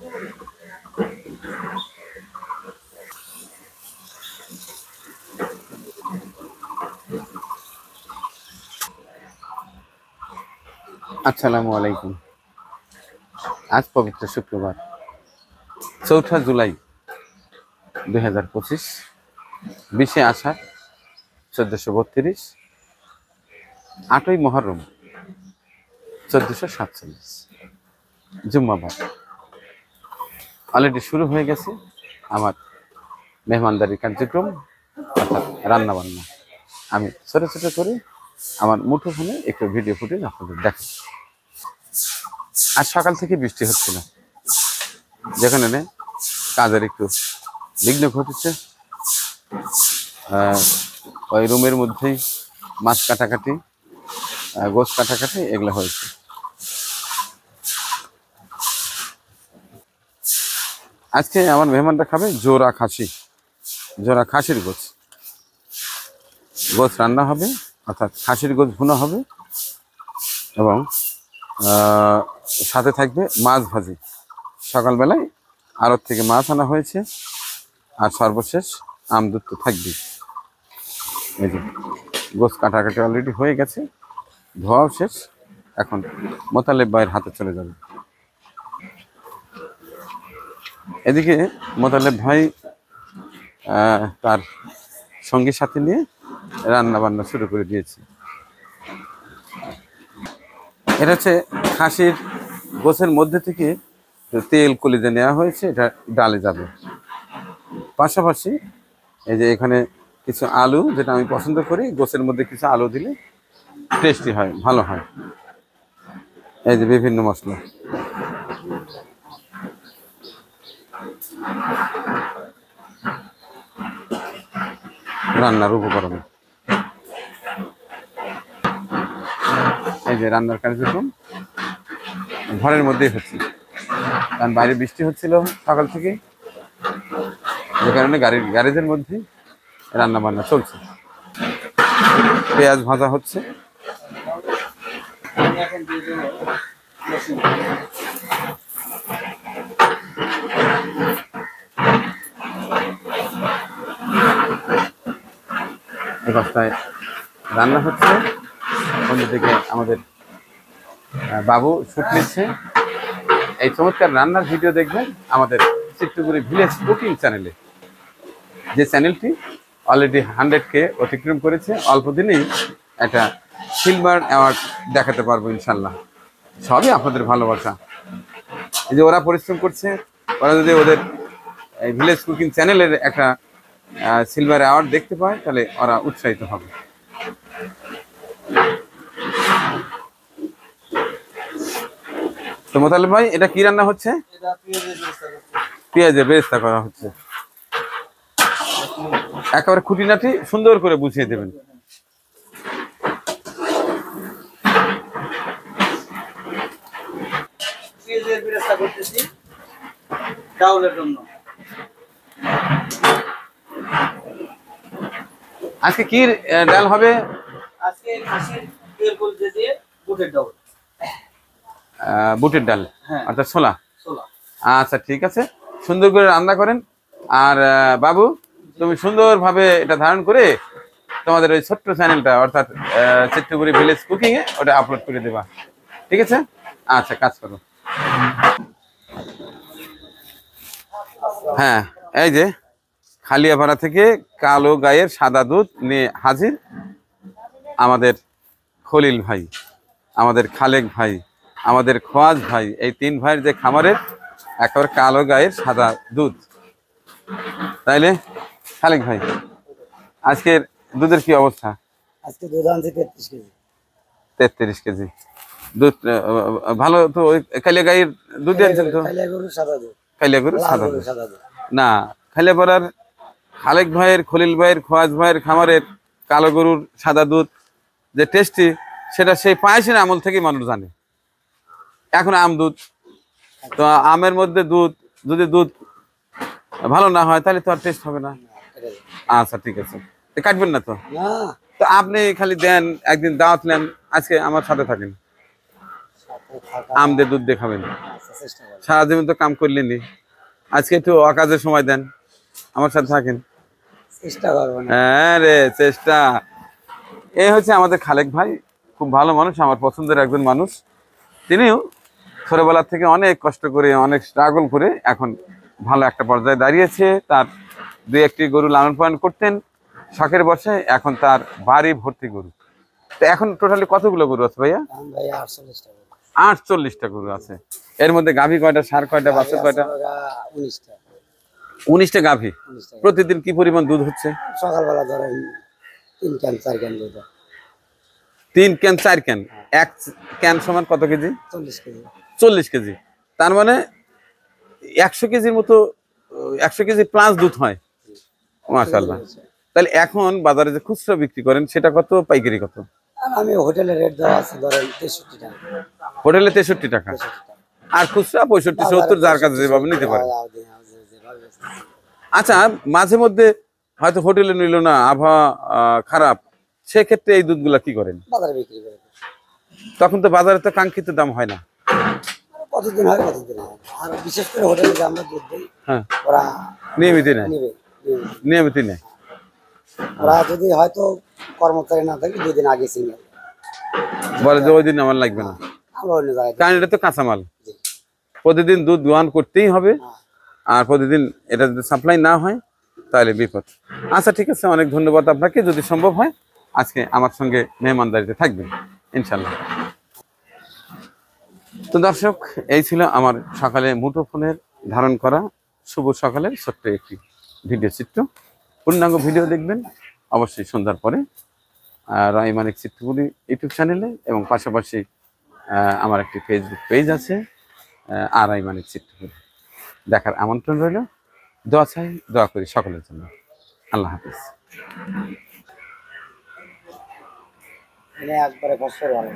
আসসালামু আলাইকুম। আজ পবিত্র শুক্রবার ৪ঠা জুলাই ২০২৫, ২০শে আষাঢ় ১৪৩২, ৮ই মহরম ১৪৪৭, জুম্মাবার। অলরেডি শুরু হয়ে গেছে আমার মেহমানদারি কার্যক্রম, অর্থাৎ রান্নাবান্না। আমি ছোট ছোট করে আমার মুঠোফোনে একটু ভিডিও ফুটেজ আপনাদের দেখাই। আজ সকাল থেকে বৃষ্টি হচ্ছিল, যেখানে কাজের একটু বিঘ্ন ঘটেছে। ওই রুমের মধ্যেই মাছ কাটাকাটি, গোছ কাটাকাটি এগুলো হয়েছে। আজকে আমার মেহমানরা খাবে জোড়া খাসির গোছ রান্না হবে, অর্থাৎ খাসির গোছ ভুনা হবে, এবং সাথে থাকবে মাছ ভাজি। সকালবেলায় আড়ত থেকে মাছ আনা হয়েছে, আর সর্বশেষ আমদুধ তো থাকবেই। এই যে গোছ কাটাকাটি অলরেডি হয়ে গেছে, ধোয়াও শেষ। এখন মোতালেব ভাইয়ের হাতে চলে যাবে। এদিকে মোতালেব ভাই তার সঙ্গী সাথী নিয়ে রান্না বান্না শুরু করে দিয়েছে। এটা হচ্ছে খাসির গোছের মধ্যে থেকে তেল কলিজা নেওয়া হয়েছে, এটা ডালে যাবে। পাশাপাশি এই যে এখানে কিছু আলু, যেটা আমি পছন্দ করি, গোছের মধ্যে কিছু আলু দিলে টেস্টি হয়, ভালো হয়। এই যে বিভিন্ন মশলা, রান্নার উপকরণ। এই যে রান্নার কার্যক্রম ঘরের মধ্যেই হচ্ছে, কারণ বাইরে বৃষ্টি হচ্ছিল সকাল থেকে, যে কারণে গ্যারেজের মধ্যে রান্না বান্না চলছে। পেঁয়াজ ভাজা হচ্ছে। এই পাশটায় রান্না হচ্ছে, অন্যদিকে আমাদের বাবু শুট নিচ্ছে। এই চমৎকার রান্নার ভিডিও দেখবেন আমাদের চিত্তগুড়ি ভিলেজ কুকিং চ্যানেলে, যে চ্যানেলটি অলরেডি 100K অতিক্রম করেছে। অল্প দিনেই একটা সিলভার অ্যাওয়ার্ড দেখাতে পারবো ইনশাল্লাহ। সবই আপনাদের ভালোবাসা। এই যে ওরা পরিশ্রম করছে, ওরা যদি ওদের এই ভিলেজ কুকিং চ্যানেলের একটা সিলভার অ্যাওয়ার্ড দেখতে পায়, তাহলে ওরা উৎসাহিত হবে। তো মোতালেব ভাই, এটা কি রান্না হচ্ছে? পেঁয়াজের বেরেস্তা করা হচ্ছে। একেবারে খুঁটিনাটি সুন্দর করে বুঝিয়ে দেবেন। আজকে কি ডাল হবে? আজকে খাসির তেল কলিজা দিয়ে বুটের ডাল। বুটের ডাল, হ্যাঁ, অর্থাৎ ছোলা। ছোলা। আচ্ছা, ঠিক আছে, সুন্দর করে রান্না করেন। আর বাবু, তুমি সুন্দরভাবে এটা ধারণ করে তোমাদের ওই ছোট্ট চ্যানেলটা, অর্থাৎ চিত্তগুড়ি ভিলেজ কুকিং এ ওটা আপলোড করে দেবা, ঠিক আছে? আচ্ছা, কাজ করো। হ্যাঁ, এই যে খালিয়াপাড়া থেকে কালো গায়ের সাদা দুধ নিয়ে হাজির আমাদের খলিল ভাই, আমাদের খালেক ভাই, আমাদের খোয়াজ ভাই। এই 3 ভাইয়ের যে খামারের একেবারে কালো গায়ের সাদা দুধ। তাইলে খালেক ভাই, আজকের দুধের কি অবস্থা? আজকে দুধ আনছি 33 কেজি। 33 কেজি দুধ, ভালো তো। ওই কালিয়া গায়ের দুধ আনছেন তো? কালিয়া গরুর সাদা দুধ। কালিয়া গরুর সাদা দুধ সাদা দুধ না, খালিয়াপাড়ার খালেক ভাইয়ের, খলিল ভাইয়ের, খোয়াজ ভাইয়ের খামারের কালো গরুর সাদা দুধ যে টেস্টি, সেটা সেই পায়েসের আমল থেকেই মানুষ জানে। এখন আম দুধ তো, আমের মধ্যে দুধ, যদি দুধ ভালো না হয় তাহলে তো আর টেস্ট হবে না। আচ্ছা, ঠিক আছে, কাটবেন না তো? না, তো আপনি খালি দেন, একদিন দাওয়াত নেন, আজকে আমার সাথে থাকেন। আম দিয়ে দুধ দিয়ে খাবেন। আচ্ছা, চেষ্টা করবো। সারা জীবন তো কাম করলেনি, আজকে একটু অকাজে সময় দেন, আমার সাথে থাকেন। চেষ্টা করবো না। হ্যাঁ রে, চেষ্টা। এই হচ্ছে আমাদের খালেক ভাই, খুব ভালো মানুষ, আমার পছন্দের একজন মানুষ। তিনিও ছোটবেলা থেকে অনেক কষ্ট করে, অনেক স্ট্রাগল করে এখন ভালো একটা পর্যায়ে দাঁড়িয়েছে। তার দুই একটি গরু লালন পালন করতেন শখের বসে, এখন তার বাড়ি ভর্তি গরু। তো এখন টোটালি কতগুলো গরু আছে ভাইয়া? এখন ভাই 48 টাকা। 48টা গরু আছে। এর মধ্যে গাভী কয়টা, ষাঁড় কয়টা, বাছুর কয়টা? 19টা। 19টা গাভী। 19 টাকা। প্রতিদিন কি পরিমাণ দুধ হচ্ছে? সকালবেলা ধরেন 3 ক্যান 4 ক্যান দুধ হয়। 3 ক্যান 4 ক্যান। এক ক্যান সমান কত কেজি? 40 কেজি। 40 কেজি। তার মানে 100 কেজির মতো, 100 কেজি প্লাস দুধ হয়। মাশাআল্লাহ। তাহলে এখন বাজারে যে খুচরা বিক্রি করেন সেটা কত, পাইকারি কত? আর আমি হোটেলে রেট দেওয়া আছে ধরেন 63 টাকা। হোটেলে 63 টাকা, 63 টাকা। আর খুচরা 65 70, যার কাছে যেভাবে নিতে পারে। আচ্ছা, মাঝে মধ্যে হয়তো হোটেলে নিল না, আবহাওয়া খারাপ, সেক্ষেত্রে এই দুধগুলা কি করেন? বাজারে বিক্রি করে। তখন তো বাজারে তো কাঙ্ক্ষিত দাম হয় না। কতদিন হয় কতদিন হয়। আর বিশেষ করে হোটেলে যে আমরা দুধ দিই, হ্যাঁ, ওরা নিয়মিত নেয়, নিবে। নিয়মিত নেয়। ওরা যদি হয়তো কর্মচারী না থাকে 2 দিন আগে সিঙ্গেল বলে যে ওই দিন আমার লাগবে না, আমরা অন্য জায়গায় কারণ এটা তো কাঁচামাল, জি। প্রতিদিন দুধ দোয়ান করতেই হবে। হ্যাঁ। আর প্রতিদিন এটা যদি সাপ্লাই না হয় তাহলে বিপদ। আচ্ছা ঠিক আছে, অনেক ধন্যবাদ আপনাকে। যদি সম্ভব হয় আজকে আমার সঙ্গে মেহমানদারিতে থাকবেন ইনশাল্লাহ। তো দর্শক, এই ছিল আমার সকালে মুঠোফোনের ধারণ করা শুভ সকালের ছোট্ট একটি ভিডিও চিত্র। পূর্ণাঙ্গ ভিডিও দেখবেন অবশ্যই সন্ধ্যার পরে রহিমানিক চিত্রগুলি ইউটিউব চ্যানেলে, এবং পাশাপাশি আমার একটি ফেসবুক পেজ আছে আর রহিমানিক চিত্রগুলি, দেখার আমন্ত্রণ রইল। দোয়া চাই, দোয়া করি সকলের জন্য। আল্লাহ হাফিজ। একবারে কষ্ট ভালো